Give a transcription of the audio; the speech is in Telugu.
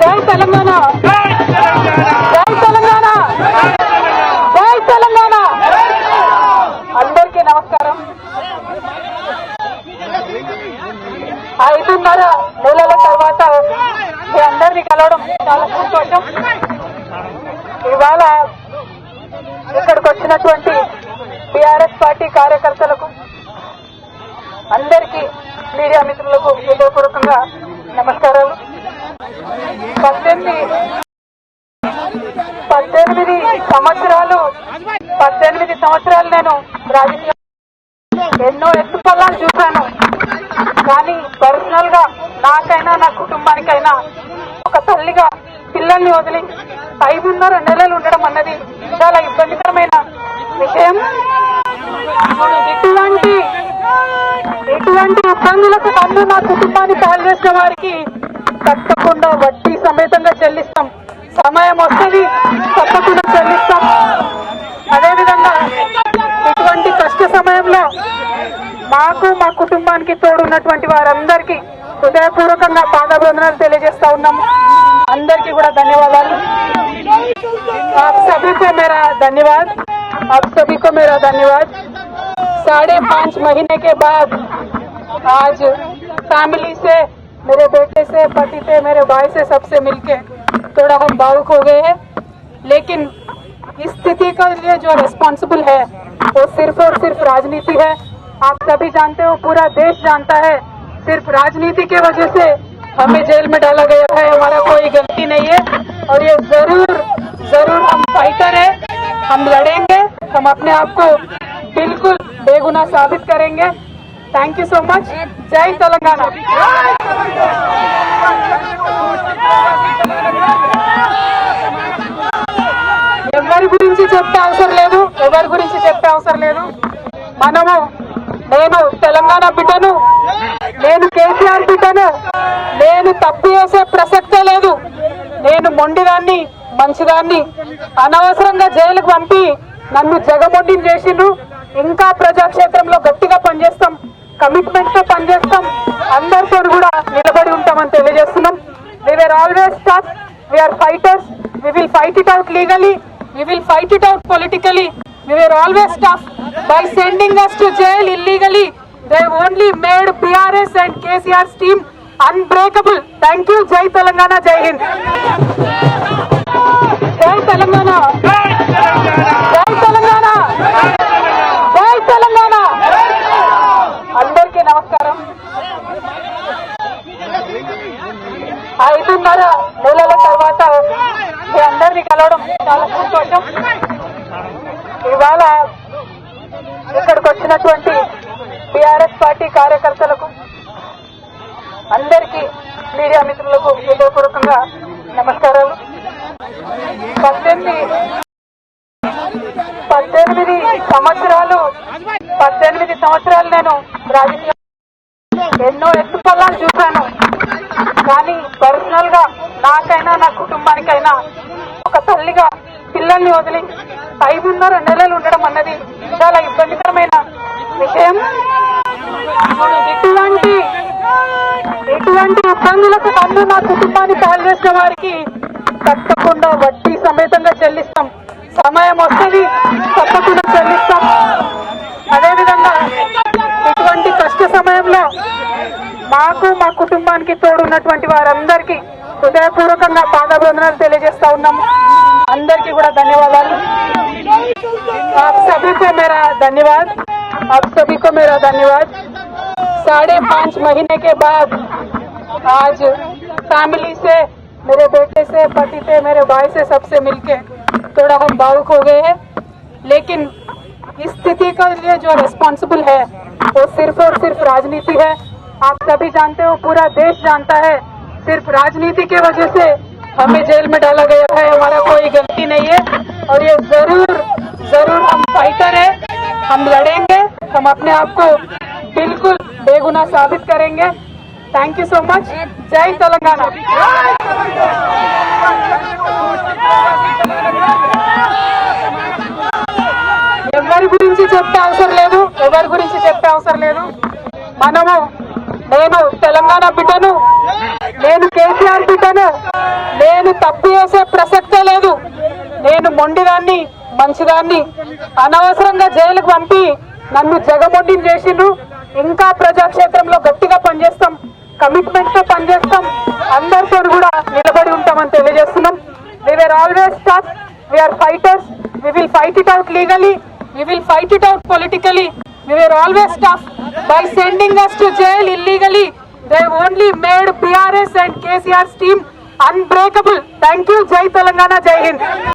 జై తెలంగాణ, జై తెలంగాణ, జై తెలంగాణ. అందరికీ నమస్కారం. 5.5 నెలల తర్వాత మీ అందరినీ కలవడం చాలా సంతోషం. ఇవాళ ఇక్కడికి వచ్చినటువంటి టీఆర్ఎస్ పార్టీ కార్యకర్తలకు, అందరికీ, మీడియా మిత్రులకు హృదయపూర్వకంగా నమస్కారాలు. 18 సంవత్సరాలు నేను రాజకీయ ఎన్నో ఎత్తుపల్లాలు చూశాను. కానీ పర్సనల్ గా నాకైనా నా కుటుంబానికైనా ఒక తల్లిగా పిల్లల్ని వదిలి 5.5 నెలలు ఉండడం అన్నది చాలా ఇబ్బందికరమైన విషయం. ఇటువంటి ఇబ్బందులకు ముందు నా కుటుంబాన్ని పాలు చేసిన వారికి తప్పకుండా వడ్డీ సమేతంగా చెల్లిస్తాం. సమయం వస్తుంది, తప్పకుండా చెల్లిస్తాం. అదేవిధంగా ఇటువంటి కష్ట సమయంలో మాకు, మా కుటుంబానికి తోడున్నటువంటి వారందరికీ హృదయపూర్వకంగా పాదాభివందనాలు తెలియజేస్తా ఉన్నాము. అందరికీ కూడా ధన్యవాదాలు. आप सभी को मेरा धन्यवाद. 5.5 महीने के बाद आज फैमिली से, मेरे बेटे से, पति से, मेरे भाई से, सबसे मिलके थोड़ा हम भावुक हो गए हैं. लेकिन इस स्थिति के लिए जो रिस्पॉन्सिबल है वो सिर्फ और सिर्फ राजनीति है. आप सभी जानते हो, पूरा देश जानता है, सिर्फ राजनीति की वजह से हमें जेल में डाला गया है. हमारा कोई गलती नहीं है और ये जरूर हम फाइटर है. हम लड़ेंगे, हम अपने आप को बिल्कुल बेगुनाह साबित करेंगे. Thank you so much. जय तेलंगाना. ఎవరి గురించి చెప్పే అవసరం లేదు. నేను తెలంగాణ బిడ్డను, నేను కేసీఆర్ బిడ్డను. నేను తప్పు చేసే ప్రసక్తే లేదు. నేను మొండిదాన్ని, మంచిదాన్ని. అనవసరంగా జైలుకు పంపి నన్ను జగమొండిని చేసిండ్రు. ఇంకా ప్రజాక్షేత్రంలో గట్టిగా పనిచేస్తాం, కమిట్మెంట్ తో పనిచేస్తాం. అందరితో కూడా నిలబడి ఉంటామని తెలియజేస్తున్నాం. We were always tough. We are fighters. We will fight it out legally. We will fight it out politically. We were always tough. By sending us to jail illegally, they only made PRS and KCR's team unbreakable. Thank you. Jai Telangana, Jai Hind. Jai Telangana, Jai Telangana, Jai Telangana. అందరికీ నమస్కారం. 5.5 నెలల తర్వాత మీ అందరినీ కలవడం చాలా సంతోషం. ఇవాళ ఇక్కడికి వచ్చినటువంటి టీఆర్ఎస్ పార్టీ కార్యకర్తలకు, అందరికీ, మీడియా మిత్రులకు హృదయపూర్వకంగా నమస్కారాలు. 18 సంవత్సరాలు నేను రాజకీయ ఎన్నో ఎత్తుపల్లాలు చూశాను. కానీ పర్సనల్ గా నాకైనా నా కుటుంబానికైనా ఒక తల్లిగా పిల్లల్ని వదిలి 5.5 నెలలు ఉండడం అన్నది చాలా ఇబ్బందికరమైన విషయం. ఇటువంటి ఇబ్బందులకు ముందు నా కుటుంబాన్ని పాలు చేసిన వారికి తప్పకుండా వడ్డీ సమేతంగా చెల్లిస్తాం. సమయం వస్తుంది, తప్పకుండా చెల్లిస్తాం. అదేవిధంగా ఇటువంటి కష్ట సమయంలో మాకు, మా కుటుంబానికి తోడున్నటువంటి వారందరికీ హృదయపూర్వకంగా పాదాభివందనాలు తెలియజేస్తా ఉన్నాము. అందరికీ కూడా ధన్యవాదాలు. आप सभी को मेरा धन्यवाद. 5.5 महीने के बाद आज फैमिली से, मेरे बेटे से, पति से, मेरे भाई से, सबसे मिलके थोड़ा हम भावुक हो गए हैं. लेकिन इस स्थिति के लिए जो रिस्पॉन्सिबल है वो सिर्फ और सिर्फ राजनीति है. आप सभी जानते हो, पूरा देश जानता है, सिर्फ राजनीति की वजह से हमें जेल में डाला गया है. हमारा कोई गलती नहीं है और ये जरूर हम फाइटर है. हम लड़ेंगे, हम अपने आप को बिल्कुल बेगुनाह साबित करेंगे. Thank you so much. जय तेलंगाना. ఎవరి గురించి చెప్పే అవసరం లేదు. నేను తెలంగాణ బిడ్డను, నేను తప్పు చేసే ప్రసక్తే లేదు. నేను మొండిదాన్ని, మంచిదాన్ని. అనవసరంగా జైలుకు పంపి నన్ను జగమొండిని చేసిండ్రు. ఇంకా ప్రజాక్షేత్రంలో గట్టిగా పనిచేస్తాం, కమిట్మెంట్ తో పనిచేస్తాం, అందరితో కూడా నిలబడి ఉంటామని తెలియజేస్తున్నాం. We were always tough. We are fighters. We will fight it out legally. We will fight it out politically. We were always tough. By sending us to jail illegally, they only made PRS and KCR's team unbreakable. Thank you. Jai Telangana, Jai Hind.